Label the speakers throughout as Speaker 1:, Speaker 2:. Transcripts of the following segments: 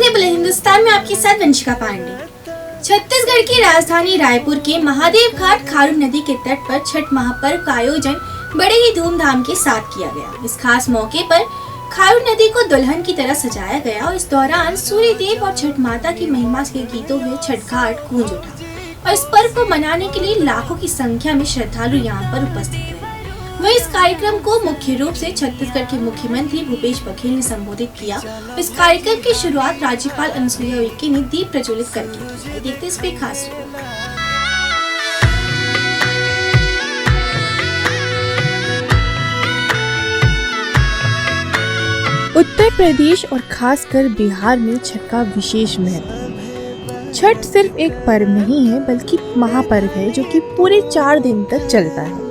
Speaker 1: Weekly bulletin Hindustan में आपके साथ वंशिका पांडे। छत्तीसगढ़ की राजधानी रायपुर के महादेव घाट खारून नदी के तट पर छठ महापर्व का आयोजन बड़े ही धूमधाम के साथ किया गया। इस खास मौके पर खारून नदी को दुल्हन की तरह सजाया गया और इस दौरान सूर्य देव और छठ माता की महिमा के गीतों में छठ घाट गूंज उठा और इस पर्व को मनाने के लिए लाखों की संख्या में श्रद्धालु यहाँ पर उपस्थित रहे। वहीं इस कार्यक्रम को मुख्य रूप से छत्तीसगढ़ के मुख्यमंत्री भूपेश बघेल ने संबोधित किया। इस कार्यक्रम की शुरुआत राज्यपाल अनुसुईया उइके ने दीप प्रज्वलित करके की। देखते इस पे खास रिपोर्ट।
Speaker 2: उत्तर प्रदेश और खासकर बिहार में छठ का विशेष महत्व है। छठ सिर्फ एक पर्व नहीं है बल्कि महापर्व है जो कि पूरे 4 दिन तक चलता है।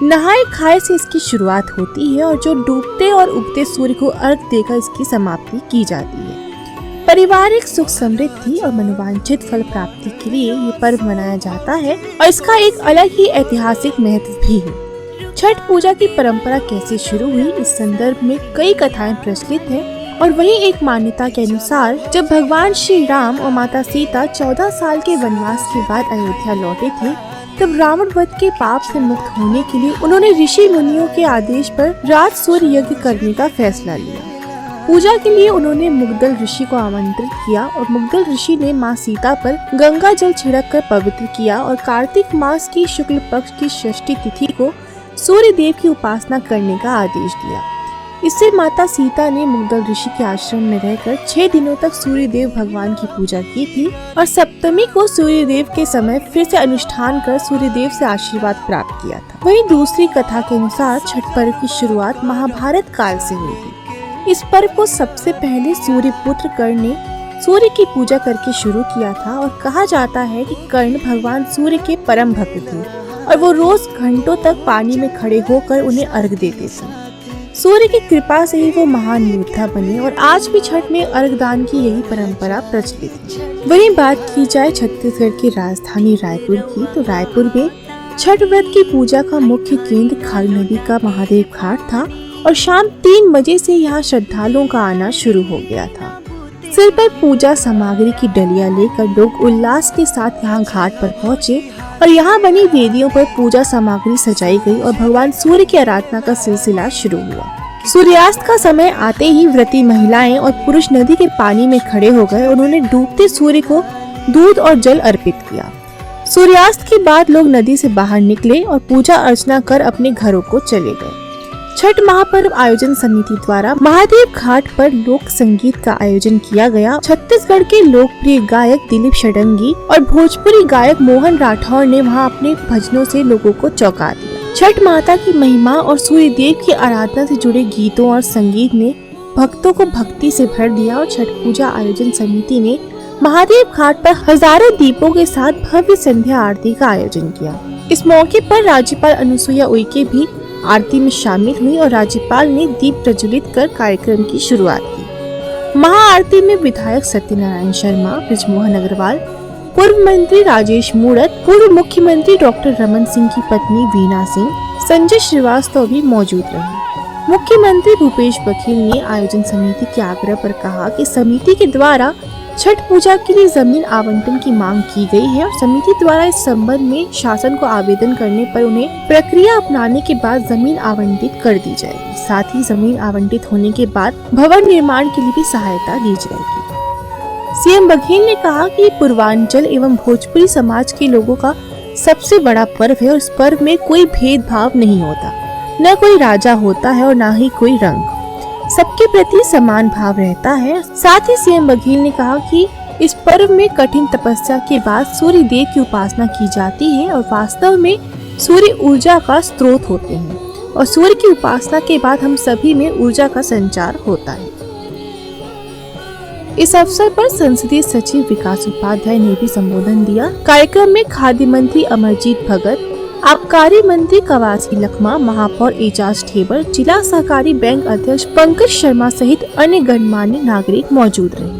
Speaker 2: नहाए खाए से इसकी शुरुआत होती है और जो डूबते और उगते सूर्य को अर्घ देकर इसकी समाप्ति की जाती है। पारिवारिक सुख समृद्धि और मनोवांछित फल प्राप्ति के लिए ये पर्व मनाया जाता है और इसका एक अलग ही ऐतिहासिक महत्व भी है। छठ पूजा की परंपरा कैसे शुरू हुई, इस संदर्भ में कई कथाएं प्रचलित हैं और वहीं एक मान्यता के अनुसार जब भगवान श्री राम और माता सीता 14 साल के वनवास के बाद अयोध्या लौटे थे, तब रावण वध के पाप से मुक्त होने के लिए उन्होंने ऋषि मुनियों के आदेश पर राज सूर्य यज्ञ करने का फैसला लिया। पूजा के लिए उन्होंने मुग्दल ऋषि को आमंत्रित किया और मुग्दल ऋषि ने मां सीता पर गंगा जल छिड़क कर पवित्र किया और कार्तिक मास की शुक्ल पक्ष की षष्ठी तिथि को सूर्य देव की उपासना करने का आदेश दिया। इससे माता सीता ने मुग्दल ऋषि के आश्रम में रहकर 6 दिनों तक सूर्य देव भगवान की पूजा की थी और सप्तमी को सूर्य देव के समय फिर से अनुष्ठान कर सूर्य देव से आशीर्वाद प्राप्त किया था। वहीं दूसरी कथा के अनुसार छठ पर्व की शुरुआत महाभारत काल से हुई थी। इस पर्व को सबसे पहले सूर्य पुत्र कर्ण ने सूर्य की पूजा करके शुरू किया था और कहा जाता है कि कर्ण भगवान सूर्य के परम भक्त थे और वो रोज घंटों तक पानी में खड़े होकर उन्हें अर्घ देते थे। सूर्य की कृपा से ही वो महान योद्धा बने और आज भी छठ में अर्घदान की यही परंपरा प्रचलित है। वहीं बात की जाए छत्तीसगढ़ की राजधानी रायपुर की, तो रायपुर में छठ व्रत की पूजा का मुख्य केंद्र खारून नदी का महादेव घाट था और शाम 3 बजे से यहाँ श्रद्धालुओं का आना शुरू हो गया था। सिर पर पूजा सामग्री की डलिया लेकर लोग उल्लास के साथ यहाँ घाट पर पहुँचे और यहाँ बनी वेदियों पर पूजा सामग्री सजाई गई और भगवान सूर्य की आराधना का सिलसिला शुरू हुआ। सूर्यास्त का समय आते ही व्रती महिलाएं और पुरुष नदी के पानी में खड़े हो गए। उन्होंने डूबते सूर्य को दूध और जल अर्पित किया। सूर्यास्त के बाद लोग नदी से बाहर निकले और पूजा अर्चना कर अपने घरों को चले गए। छठ महापर्व आयोजन समिति द्वारा महादेव घाट पर लोक संगीत का आयोजन किया गया। छत्तीसगढ़ के लोकप्रिय गायक दिलीप षडंगी और भोजपुरी गायक मोहन राठौर ने वहां अपने भजनों से लोगों को चौंका दिया। छठ माता की महिमा और सूर्य देव की आराधना से जुड़े गीतों और संगीत ने भक्तों को भक्ति से भर दिया और छठ पूजा आयोजन समिति ने महादेव घाट पर हजारों दीपों के साथ भव्य संध्या आरती का आयोजन किया। इस मौके पर राज्यपाल अनुसुईया उइके भी आरती में शामिल हुई और राज्यपाल ने दीप प्रज्वलित कर कार्यक्रम की शुरुआत की। महाआरती में विधायक सत्यनारायण शर्मा, बृजमोहन अग्रवाल, पूर्व मंत्री राजेश मूणत, पूर्व मुख्यमंत्री डॉक्टर रमन सिंह की पत्नी वीणा सिंह, संजय श्रीवास्तव भी मौजूद रहे। मुख्यमंत्री भूपेश बघेल ने आयोजन समिति के आग्रह पर कहा कि समिति के द्वारा छठ पूजा के लिए जमीन आवंटन की मांग की गई है और समिति द्वारा इस संबंध में शासन को आवेदन करने पर उन्हें प्रक्रिया अपनाने के बाद जमीन आवंटित कर दी जाएगी। साथ ही जमीन आवंटित होने के बाद भवन निर्माण के लिए भी सहायता दी जाएगी। सीएम बघेल ने कहा कि पूर्वांचल एवं भोजपुरी समाज के लोगों का सबसे बड़ा पर्व है और इस पर्व में कोई भेदभाव नहीं होता, न कोई राजा होता है और न ही कोई रंग, सबके प्रति समान भाव रहता है। साथ ही सीएम बघेल ने कहा कि इस पर्व में कठिन तपस्या के बाद सूर्य देव की उपासना की जाती है और वास्तव में सूर्य ऊर्जा का स्रोत होते हैं और सूर्य की उपासना के बाद हम सभी में ऊर्जा का संचार होता है। इस अवसर पर संसदीय सचिव विकास उपाध्याय ने भी संबोधन दिया। कार्यक्रम में खाद्य मंत्री अमरजीत भगत, आबकारी मंत्री कवासी लखमा, महापौर एजाज ठेबर, जिला सहकारी बैंक अध्यक्ष पंकज शर्मा सहित अन्य गणमान्य नागरिक मौजूद रहे।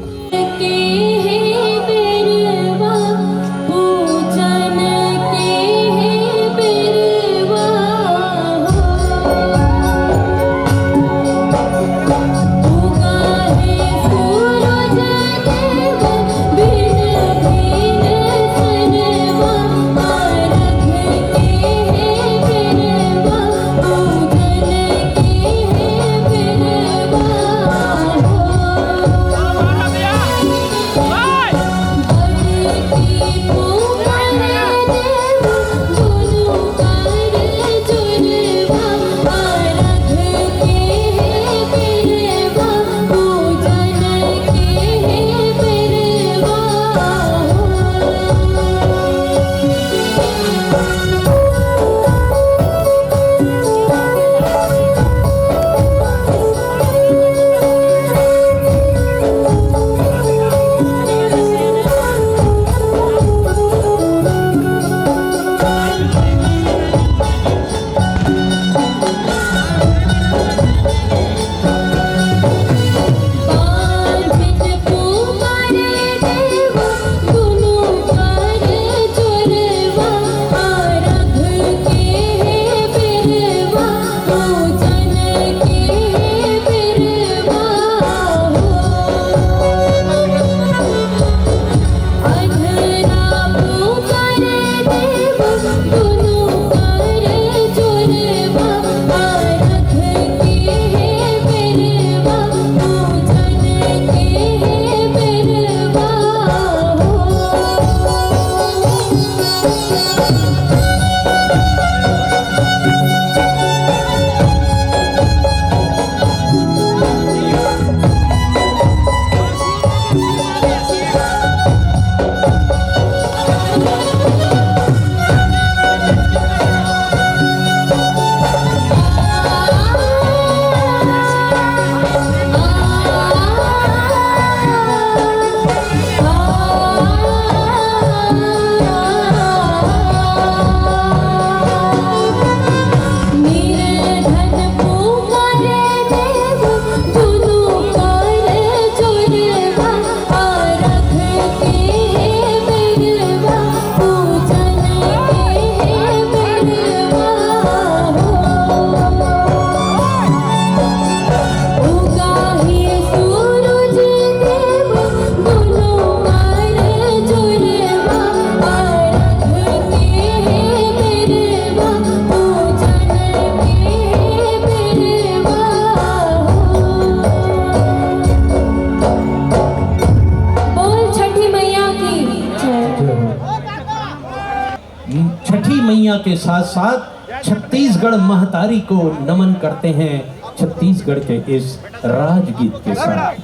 Speaker 3: के साथ साथ छत्तीसगढ़ महतारी को नमन करते हैं छत्तीसगढ़ के इस राजगीत के साथ।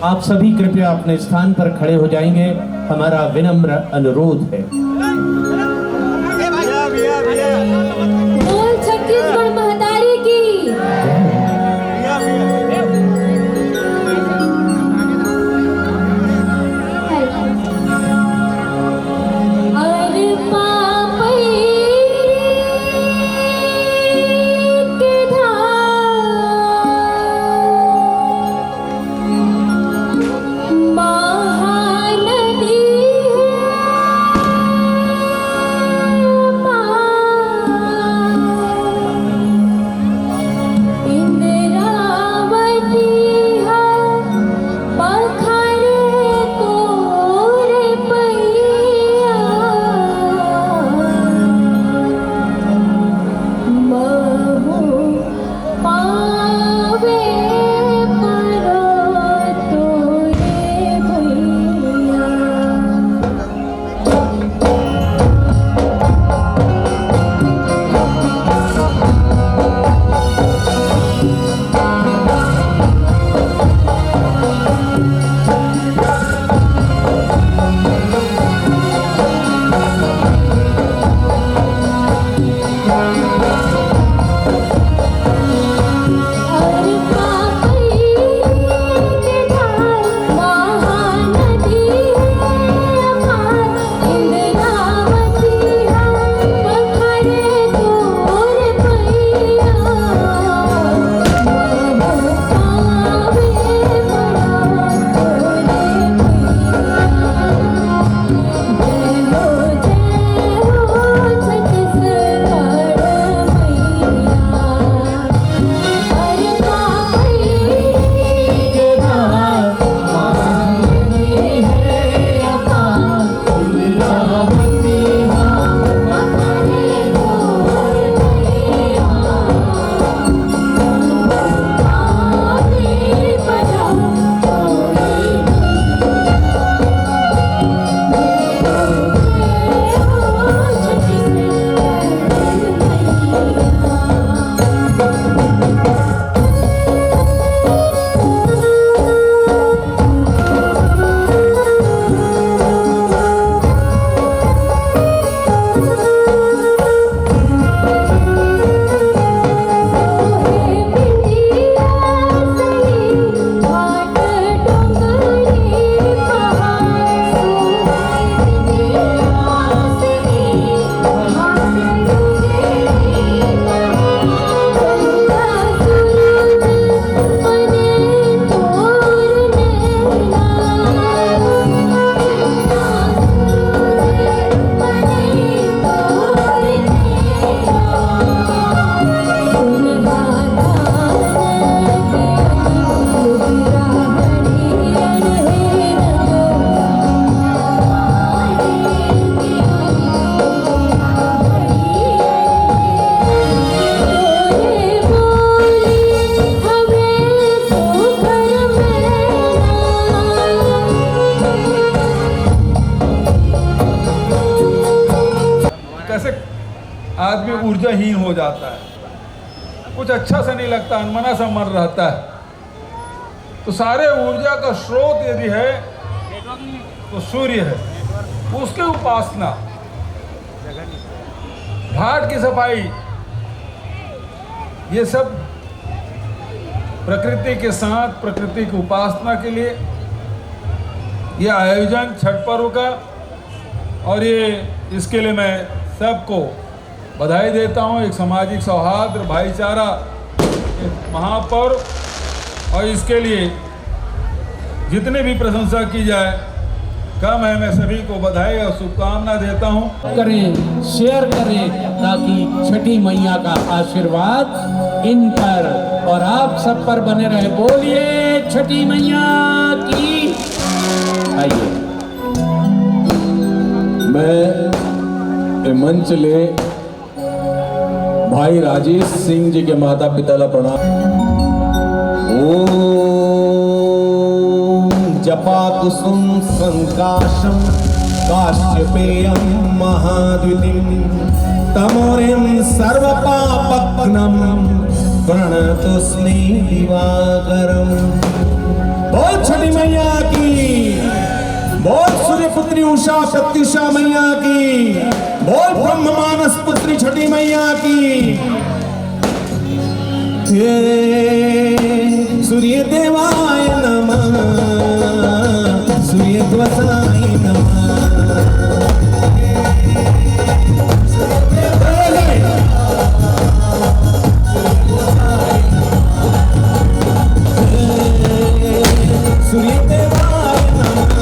Speaker 3: आप सभी कृपया अपने स्थान पर खड़े हो जाएंगे, हमारा विनम्र अनुरोध है।
Speaker 4: बोल छत्तीसगढ़ महतारी की।
Speaker 5: आदमी ऊर्जाहीन हो जाता है, कुछ अच्छा सा नहीं लगता, अनमना सा मन रहता है। तो सारे ऊर्जा का स्रोत यदि है तो सूर्य है, उसके उपासना, घाट की सफाई, ये सब प्रकृति के साथ प्रकृति की उपासना के लिए ये आयोजन छठ पर्व का, और ये इसके लिए मैं सबको बधाई देता हूँ। एक सामाजिक सौहार्द, भाईचारा, एक महापर्व, और इसके लिए जितने भी प्रशंसा की जाए कम है। मैं सभी को बधाई और शुभकामना देता हूँ।
Speaker 3: करें, शेयर करें, ताकि छठी मैया का आशीर्वाद इन पर और आप सब पर बने रहे। बोलिए छठी मैया की। आइए
Speaker 6: मैं मंच ले भाई राजेश सिंह जी के माता पिता ला प्रणाम। ओम जपा कुसुम संकाशम काश्यपेयं महाद्युतिं तमोरिं सर्वपापघ्नं प्रणतोऽस्मि दिवाकरम्। बोल छठी मैया की, बोल सूर्यपुत्री उषा प्रत्युषा मैया की, बोल ब्रह्म मानस पुत्री छठी मैया की। हे सूर्य देवाय नमः, सूर्य ध्वजाय नमः। सूर्य देवाय नमः,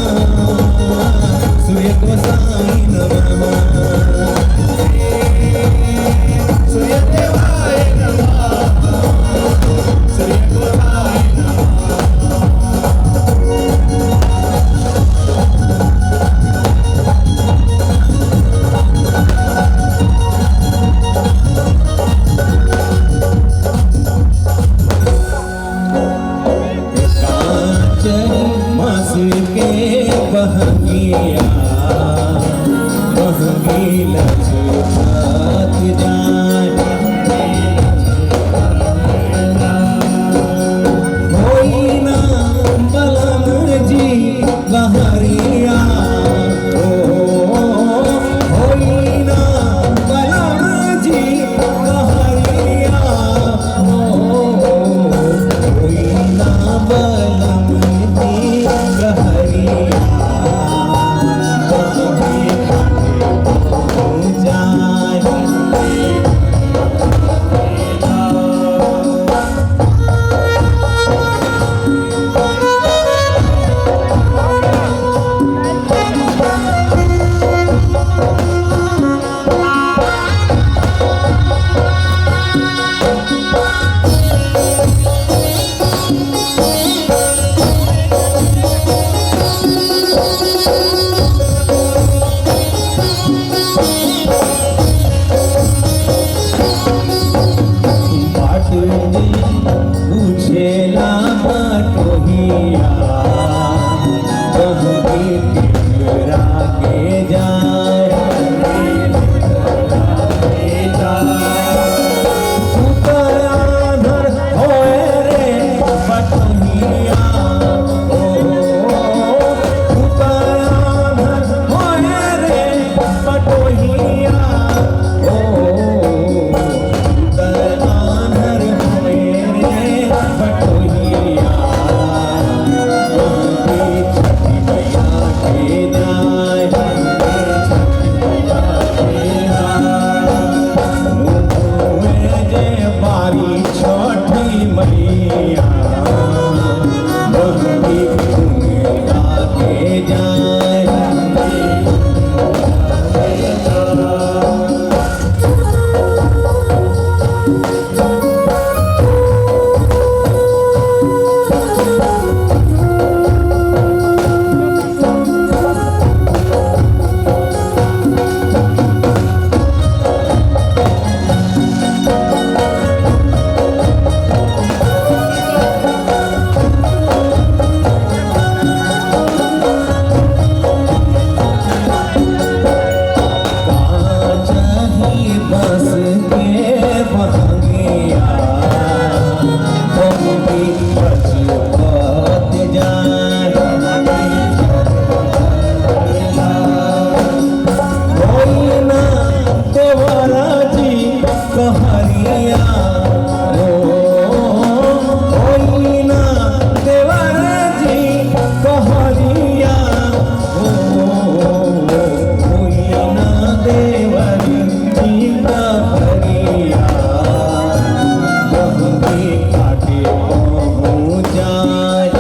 Speaker 6: सूर्य ध्वजाय नमः, सूर्य देवाय नमः, सूर्य ध्वजाय नमः। बहंगिया बहंगी लचकात जाए, होई ना बलम जी बहरिया, ओ होई ना बलम जी बहरिया, ओ होई ना बलम जी बहरिया। पूछेला टोहिया बहगी टिकरा के जाए, उतराधर होए रे बटोहिया, ओ उतराधर होए रे बटोहिया, ओ उतराधर होए रे बटोहिया। छठी मैया के जाए, छठी मैया के जे बारी छठी मैया बहगी घूमेला के जाए। बस के बहंगिया बहगी बचपत जाए, होई ना देवरा जी कहरिया, ओ होई ना देवरा जी कहरिया, ओ होई ना देवरी जी कहरिया, बहगी काटे पहुँच जाए।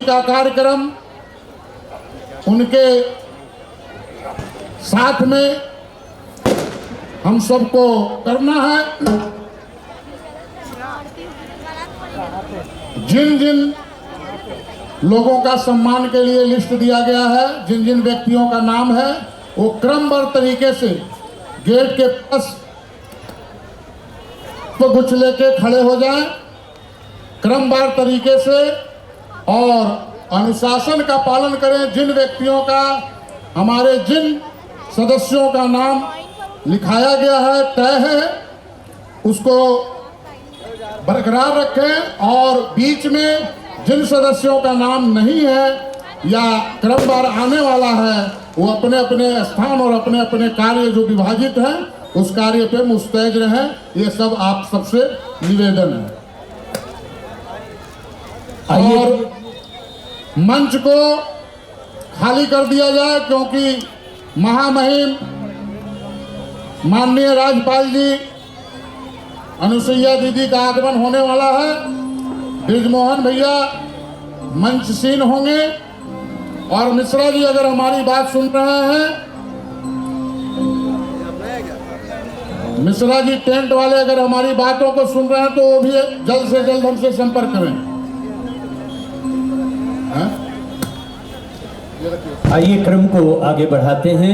Speaker 7: का कार्यक्रम उनके साथ में हम सबको करना है। जिन जिन लोगों का सम्मान के लिए लिस्ट दिया गया है, जिन जिन व्यक्तियों का नाम है, वो क्रमबद्ध तरीके से गेट के पास गुच्छ लेके खड़े हो जाएं। क्रमवार तरीके से और अनुशासन का पालन करें। जिन व्यक्तियों का, हमारे जिन सदस्यों का नाम लिखाया गया है, तय है, उसको बरकरार रखें और बीच में जिन सदस्यों का नाम नहीं है या क्रमवार आने वाला है, वो अपने अपने स्थान और अपने अपने कार्य जो विभाजित हैं उस कार्य पे मुस्तैद रहें। ये सब आप सबसे निवेदन है। और मंच को खाली कर दिया जाए, क्योंकि महामहिम माननीय राज्यपाल जी अनुसुईया दीदी का आगमन होने वाला है। ब्रिजमोहन भैया मंचशीन होंगे और मिश्रा जी अगर हमारी बात सुन रहे हैं, मिश्रा जी टेंट वाले अगर हमारी बातों को सुन रहे हैं तो वो भी जल्द से जल्द हमसे संपर्क करें।
Speaker 6: आइए क्रम को आगे बढ़ाते हैं।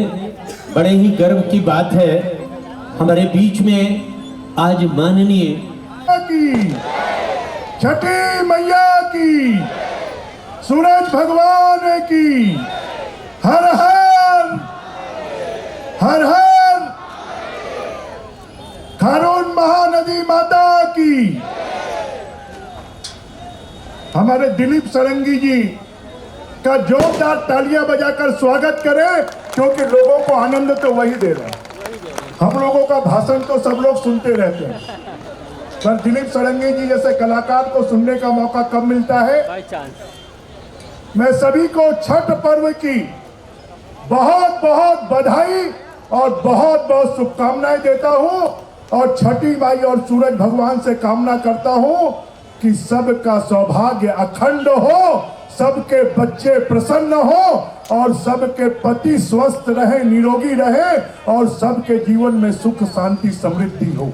Speaker 6: बड़े ही गर्व की बात है, हमारे बीच में आज माननीय
Speaker 8: की छठी मैया की, सूरज भगवान की, हर हर हर हर, खारून महानदी माता की। हमारे दिलीप सरंगी जी का जोरदार तालियां बजाकर स्वागत करें, क्योंकि लोगों को आनंद तो वही दे रहे हैं। हम लोगों का भाषण तो सब लोग सुनते रहते हैं, पर दिलीप सरंगी जी जैसे कलाकार को सुनने का मौका कब मिलता है। मैं सभी को छठ पर्व की बहुत बहुत बधाई और बहुत बहुत शुभकामनाएं देता हूं और छठी माई और सूरज भगवान से कामना करता हूं कि सबका सौभाग्य अखंड हो, सबके बच्चे प्रसन्न हो और सबके पति स्वस्थ रहे, निरोगी रहे और सबके जीवन में सुख शांति समृद्धि हो।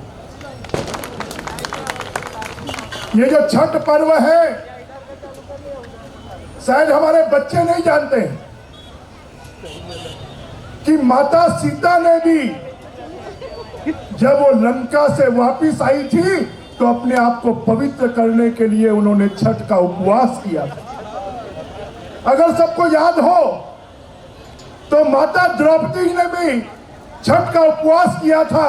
Speaker 8: ये जो छठ पर्व है, शायद हमारे बच्चे नहीं जानते कि माता सीता ने भी जब वो लंका से वापिस आई थी तो अपने आप को पवित्र करने के लिए उन्होंने छठ का उपवास किया था। अगर सबको याद हो तो माता द्रौपदी ने भी छठ का उपवास किया था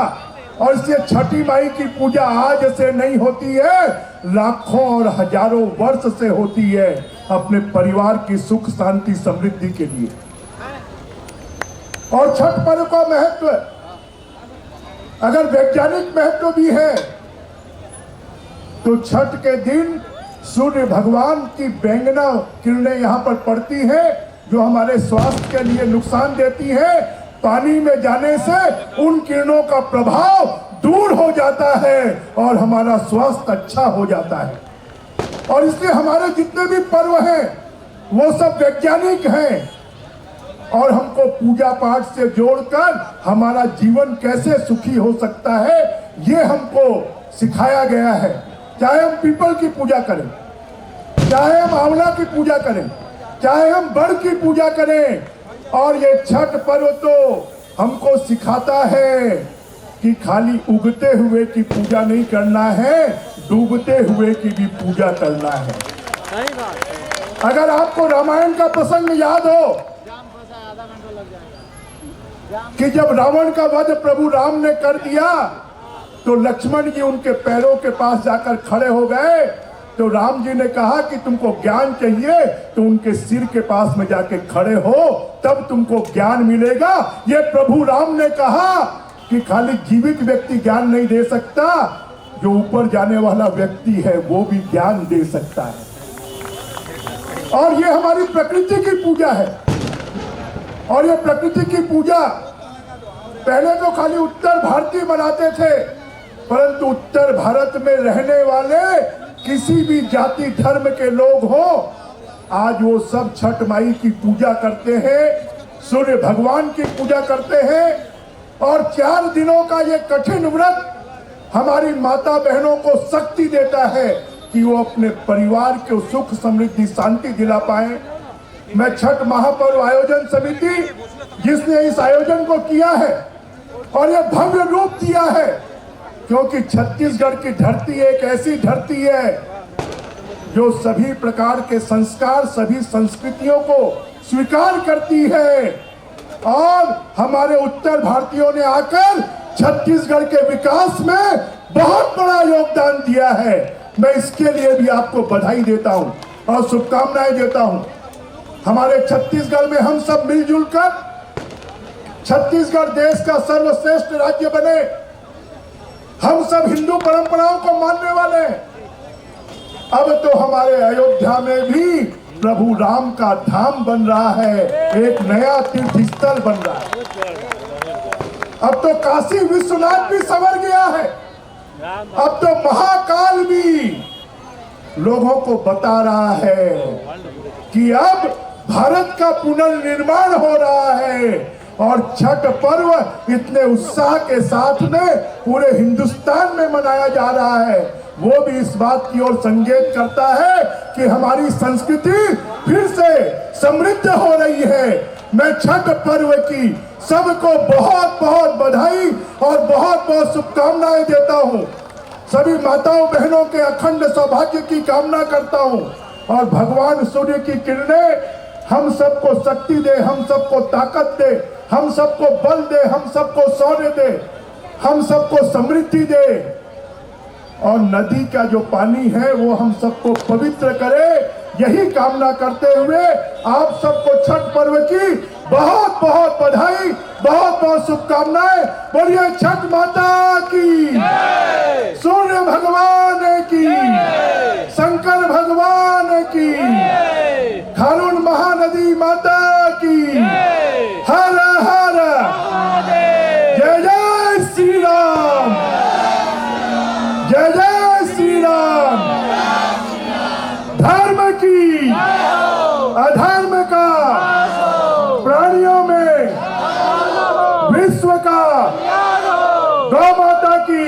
Speaker 8: और इसलिए छठी माई की पूजा आज से नहीं होती है, लाखों और हजारों वर्ष से होती है, अपने परिवार की सुख शांति समृद्धि के लिए। और छठ पर्व का महत्व, अगर वैज्ञानिक महत्व भी है तो छठ के दिन सूर्य भगवान की बैंगना किरणें यहाँ पर पड़ती हैं जो हमारे स्वास्थ्य के लिए नुकसान देती हैं। पानी में जाने से उन किरणों का प्रभाव दूर हो जाता है और हमारा स्वास्थ्य अच्छा हो जाता है। और इसलिए हमारे जितने भी पर्व हैं वो सब वैज्ञानिक हैं और हमको पूजा पाठ से जोड़कर हमारा जीवन कैसे सुखी हो सकता है ये हमको सिखाया गया है। चाहे हम पीपल की पूजा करें, चाहे हम आंवला की पूजा करें, चाहे हम बड़ की पूजा करें, और ये छठ पर्व तो हमको सिखाता है कि खाली उगते हुए की पूजा नहीं करना है, डूबते हुए की भी पूजा करना है। अगर आपको रामायण का प्रसंग याद हो कि जब रावण का वध प्रभु राम ने कर दिया तो लक्ष्मण जी उनके पैरों के पास जाकर खड़े हो गए, तो राम जी ने कहा कि तुमको ज्ञान चाहिए तो उनके सिर के पास में जाके खड़े हो, तब तुमको ज्ञान मिलेगा। ये प्रभु राम ने कहा कि खाली जीवित व्यक्ति ज्ञान नहीं दे सकता, जो ऊपर जाने वाला व्यक्ति है वो भी ज्ञान दे सकता है। और ये हमारी प्रकृति की पूजा है। और ये प्रकृति की पूजा पहले तो खाली उत्तर भारतीय मनाते थे, परंतु उत्तर भारत में रहने वाले किसी भी जाति धर्म के लोग हो, आज वो सब छठ माई की पूजा करते हैं, सूर्य भगवान की पूजा करते हैं। और 4 दिनों का ये कठिन व्रत हमारी माता बहनों को शक्ति देता है कि वो अपने परिवार को सुख समृद्धि शांति दिला पाए। मैं छठ महापर्व आयोजन समिति जिसने इस आयोजन को किया है और ये भव्य रूप दिया है, क्योंकि छत्तीसगढ़ की धरती एक ऐसी धरती है जो सभी प्रकार के संस्कार, सभी संस्कृतियों को स्वीकार करती है। और हमारे उत्तर भारतीयों ने आकर छत्तीसगढ़ के विकास में बहुत बड़ा योगदान दिया है। मैं इसके लिए भी आपको बधाई देता हूं और शुभकामनाएं देता हूं। हमारे छत्तीसगढ़ में हम सब मिलजुल कर छत्तीसगढ़ देश का सर्वश्रेष्ठ राज्य बने। हम सब हिंदू परंपराओं को मानने वाले। अब तो हमारे अयोध्या में भी प्रभु राम का धाम बन रहा है, एक नया तीर्थ स्थल बन रहा है। अब तो काशी विश्वनाथ भी संवर गया है। अब तो महाकाल भी लोगों को बता रहा है कि अब भारत का पुनर्निर्माण हो रहा है। और छठ पर्व इतने उत्साह के साथ में पूरे हिंदुस्तान में मनाया जा रहा है, वो भी इस बात की ओर संकेत करता है कि हमारी संस्कृति फिर से समृद्ध हो रही है। मैं छठ पर्व की सबको बहुत बहुत बधाई और बहुत बहुत शुभकामनाएं देता हूं। सभी माताओं बहनों के अखंड सौभाग्य की कामना करता हूं और भगवान सूर्य की किरणें हम सबको शक्ति दे, हम सबको ताकत दे, हम सबको बल दे, हम सबको शौर्य दे, हम सबको समृद्धि दे और नदी का जो पानी है वो हम सबको पवित्र करे। यही कामना करते हुए आप सबको छठ पर्व की बहुत बहुत बधाई, बहुत बहुत शुभकामनाएं। बोलिए छठ माता की, सूर्य भगवान की, शंकर भगवान की, खारून महानदी माता की। हर हर जय जय श्री राम, जय जय श्री राम। धर्म की, अधर्म का, प्राणियों में, विश्व का, गौ माता की,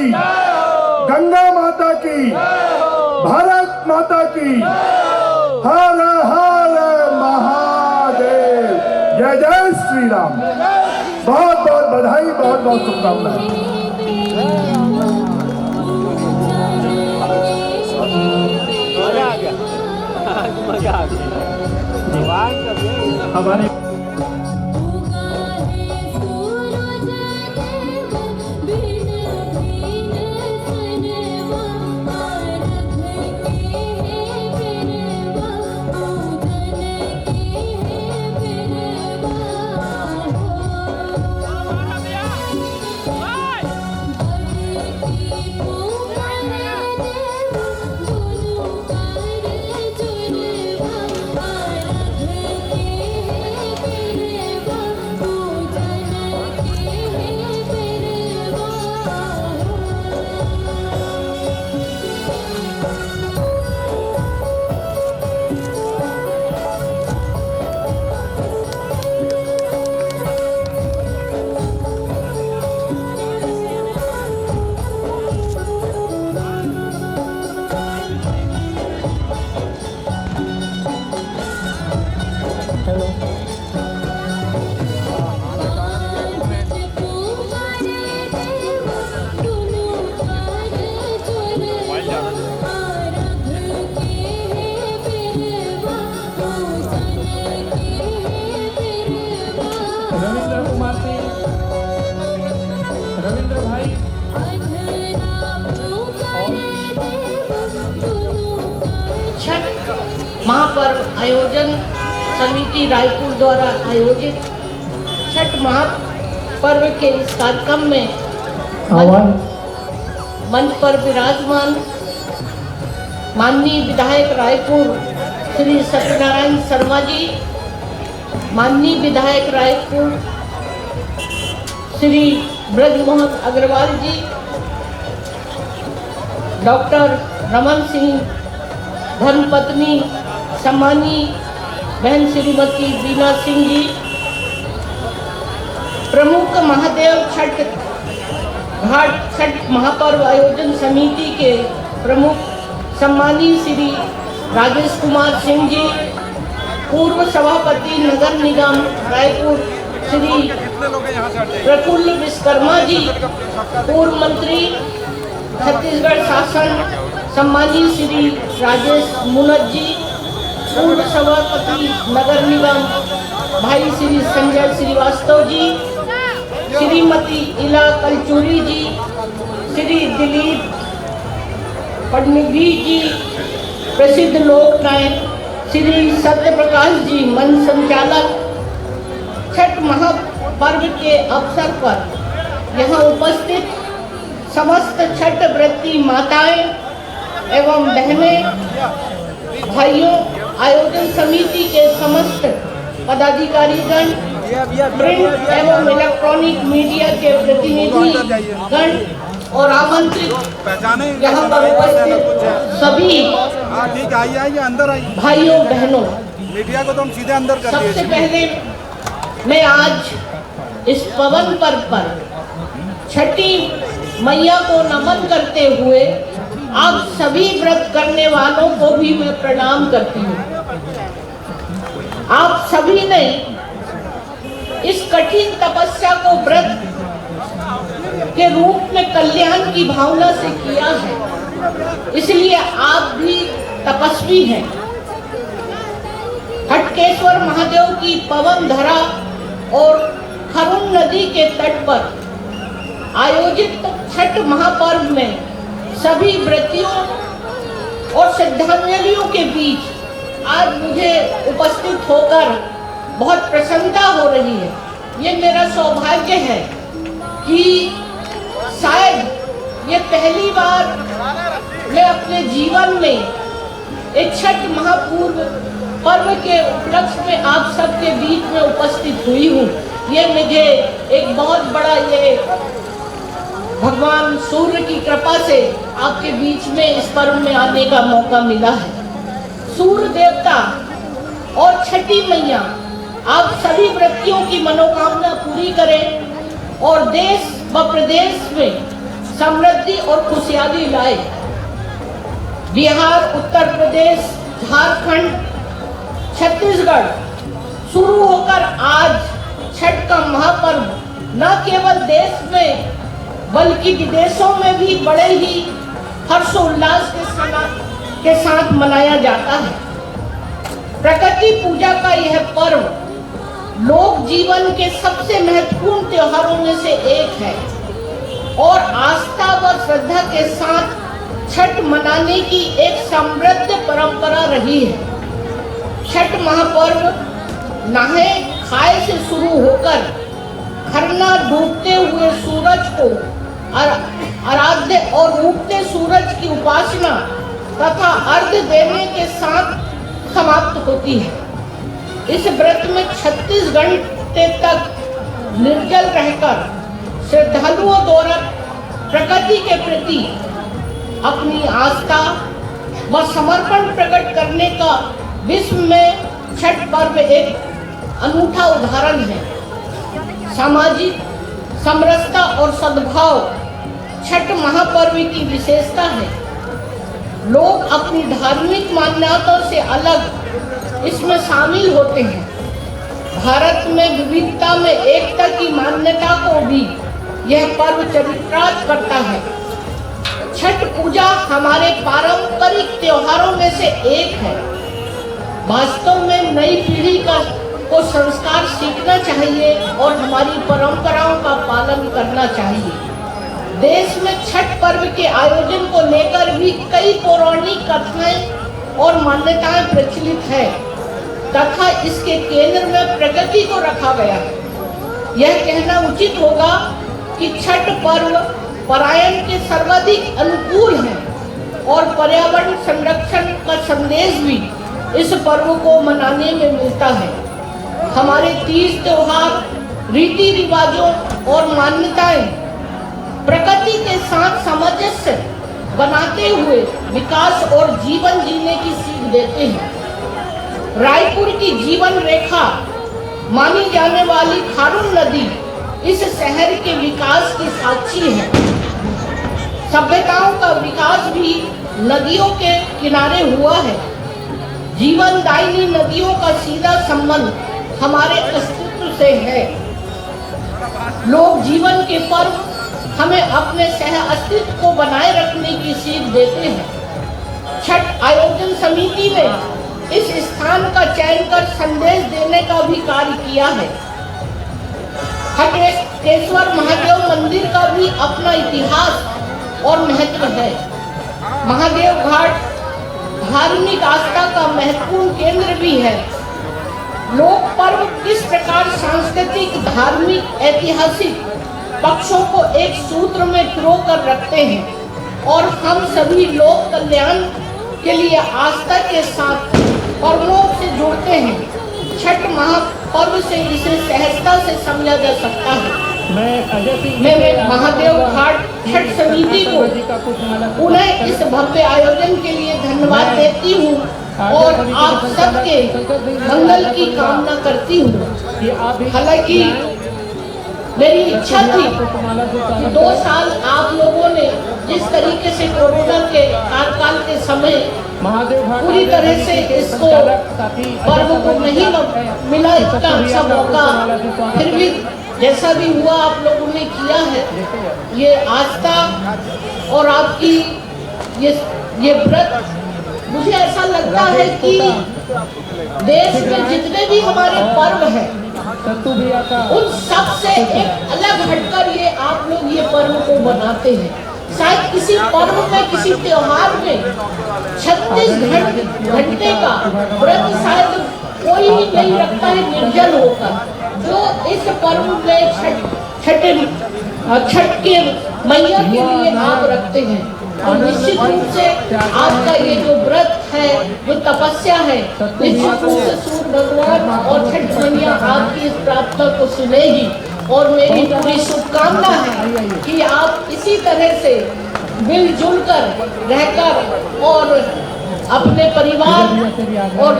Speaker 8: गंगा माता की, भारत माता की। हर हर महादेव, जय जय श्री राम। बहुत बहुत बधाई, बहुत बहुत शुभकामनाएं। हमारे
Speaker 9: महापर्व आयोजन समिति रायपुर द्वारा आयोजित छठ महापर्व के इस कार्यक्रम में मंच पर विराजमान माननीय विधायक रायपुर श्री सत्यनारायण शर्मा जी, माननीय विधायक रायपुर श्री ब्रजमोहन अग्रवाल जी, डॉक्टर रमन सिंह धर्मपत्नी सम्मानी बहन श्रीमती बीना सिंह जी, प्रमुख महादेव छठ घाट छठ महापर्व आयोजन समिति के प्रमुख सम्मानी श्री राजेश कुमार सिंह जी, पूर्व सभापति नगर निगम रायपुर श्री प्रफुल्ल विश्वकर्मा जी, पूर्व मंत्री छत्तीसगढ़ शासन सम्मानीय श्री राजेश मुनत जी, पूर्व सभापति नगर निगम भाई श्री संजय श्रीवास्तव जी, श्रीमती इला कलचूरी जी, श्री दिलीप फडणवीस जी, प्रसिद्ध लोक नायक श्री सत्य प्रकाश जी, मंच संचालक, छठ महापर्व के अवसर पर यहाँ उपस्थित समस्त छठ व्रती माताएं एवं बहनें, भाइयों, आयोजन समिति के समस्त पदाधिकारीगण, प्रिंट एवं इलेक्ट्रॉनिक मीडिया के प्रतिनिधिगण और आमंत्रित यहाँ पर उपस्थित सभी भाइयों बहनों,
Speaker 10: मीडिया को तो हम सीधे अंदर कर
Speaker 9: सबसे पहले मैं आज इस पवन पर्व पर छठी मैया को नमन करते हुए आप सभी व्रत करने वालों को भी मैं प्रणाम करती हूँ। आप सभी ने इस कठिन तपस्या को व्रत के रूप में कल्याण की भावना से किया है, इसलिए आप भी तपस्वी हैं। हटकेश्वर महादेव की पवन धरा और खरुन नदी के तट पर आयोजित छठ महापर्व में सभी व्रतियों और श्रद्धांजलियों के बीच आज मुझे उपस्थित होकर बहुत प्रसन्नता हो रही है। ये मेरा सौभाग्य है कि शायद ये पहली बार मैं अपने जीवन में एक छठ महापर्व के उपलक्ष्य में आप सबके बीच में उपस्थित हुई हूँ। ये मुझे एक बहुत बड़ा ये भगवान सूर्य की कृपा से आपके बीच में इस पर्व में आने का मौका मिला है। सूर्य देवता और छठी मैया आप सभी व्रतियों की मनोकामना पूरी करें और देश व प्रदेश में समृद्धि और खुशहाली लाए। बिहार, उत्तर प्रदेश, झारखंड, छत्तीसगढ़ शुरू होकर आज छठ का महापर्व न केवल देश में बल्कि विदेशों में भी बड़े ही हर्षोल्लास के साथ मनाया जाता है। प्रकृति पूजा का यह पर्व लोक जीवन के सबसे महत्वपूर्ण त्योहारों में से एक है और आस्था व श्रद्धा के साथ छठ मनाने की एक समृद्ध परंपरा रही है। छठ महापर्व नहाए खाए से शुरू होकर खरना डूबते हुए सूरज को आराध्य और उगते सूरज की उपासना तथा अर्घ्य देने के साथ समाप्त होती है। इस व्रत में 36 घंटे तक निर्जल रहकर श्रद्धालुओं द्वारा प्रकृति के प्रति अपनी आस्था व समर्पण प्रकट करने का विश्व में छठ पर्व एक अनूठा उदाहरण है। सामाजिक समरसता और सद्भाव छठ महापर्व की विशेषता है। लोग अपनी धार्मिक मान्यताओं से अलग इसमें शामिल होते हैं। भारत में विविधता में एकता की मान्यता को भी यह पर्व चरितार्थ करता है। छठ पूजा हमारे पारंपरिक त्योहारों में से एक है। वास्तव में नई पीढ़ी को संस्कार सीखना चाहिए और हमारी परंपराओं का पालन करना चाहिए। देश में छठ पर्व के आयोजन को लेकर भी कई पौराणिक कथाएं और मान्यताएं प्रचलित है तथा इसके केंद्र में प्रकृति को रखा गया है। यह कहना उचित होगा कि छठ पर्व पर्यावरण के सर्वाधिक अनुकूल है और पर्यावरण संरक्षण का संदेश भी इस पर्व को मनाने में मिलता है। हमारे तीज त्योहार, रीति रिवाजों और मान्यताएं प्रकृति के साथ सामंजस्य बनाते हुए विकास और जीवन जीने की सीख देते हैं। रायपुर की जीवन रेखा मानी जाने वाली खारून नदी इस शहर के विकास की साक्षी है। सभ्यताओं का विकास भी नदियों के किनारे हुआ है। जीवनदायिनी नदियों का सीधा संबंध हमारे अस्तित्व से है। लोक जीवन के पर्व हमें अपने सह अस्तित्व को बनाए रखने की सीख देते हैं। छठ आयोजन समिति ने इस स्थान का चयन कर संदेश देने का भी कार्य किया है। हटकेश्वर महादेव मंदिर का भी अपना इतिहास और महत्व है। महादेव घाट धार्मिक आस्था का महत्वपूर्ण केंद्र भी है। लोक पर्व किस प्रकार सांस्कृतिक, धार्मिक, ऐतिहासिक पक्षों को एक सूत्र में पिरो कर रखते हैं और हम सभी लोक कल्याण के लिए आस्था के साथ पर्वों से जुड़ते हैं। छठ महापर्व से इसे सहजता से समझा जा सकता है। मैं महादेव घाट छठ समिति को पुनः इस भव्य आयोजन के लिए धन्यवाद देती हूँ और आप सबके मंगल की कामना करती हूँ। हालांकि मेरी इच्छा थी कि 2 साल आप लोगों ने जिस तरीके से कोरोना के कार्यकाल के समय पूरी तरह से इसको पर्व को नहीं मिला इतना अच्छा मौका, फिर भी जैसा भी हुआ आप लोगों ने किया है। ये आस्था और आपकी ये व्रत, मुझे ऐसा लगता है कि देश में जितने भी हमारे पर्व हैं उन सब से एक अलग हटकर ये आप लोग ये पर्व को बनाते हैं। शायद किसी पर्व में, किसी त्योहार में 36 घंटे का व्रत शायद कोई ही नहीं रखता है निर्जल होकर। जो इस पर्व में छठ के मैया के लिए आप रखते हैं और निश्चित रूप से आपका ये जो व्रत है, जो तपस्या है, निश्चित रूप से सूर्य भगवान और छठ मैया आपकी इस प्रार्थना को सुनेगी। और मेरी पूरी शुभकामना है कि आप इसी तरह से मिलजुल कर रहकर और अपने परिवार और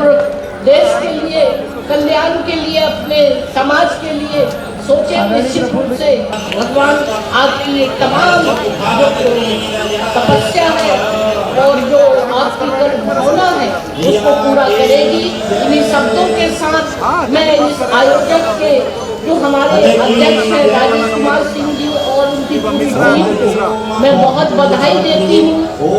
Speaker 9: देश के लिए, कल्याण के लिए, अपने समाज के लिए सोचे। निश्चित रूप से भगवान आपकी तमाम जो तपस्या है और जो आपकी करुणा है उसको पूरा करेगी। इन्हीं शब्दों के साथ मैं इस आयोजक के जो हमारे अध्यक्ष हैं राजेश कुमार सिंह जी और उनकी पूरी टीम को मैं बहुत बधाई देती हूँ।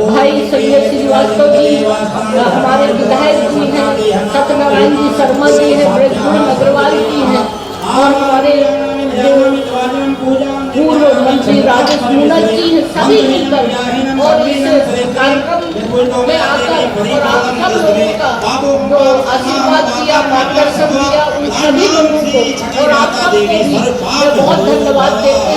Speaker 9: भाई संजय श्रीवास्तव जी, हमारे विधायक जी हैं, सत्यनारायण जी शर्मा जी हैं, ब्रजमोहन अग्रवाल जी हैं और हमारे पूर्व मंत्री राजेश मूनक जी हैं, सभी मिलकर और इस कार्यक्रम में आकर और आप सब लोगों का जो आशीर्वाद दिया, मार्गदर्शन दिया, उन सभी लोगों को और आप सबको भी मैं बहुत धन्यवाद देती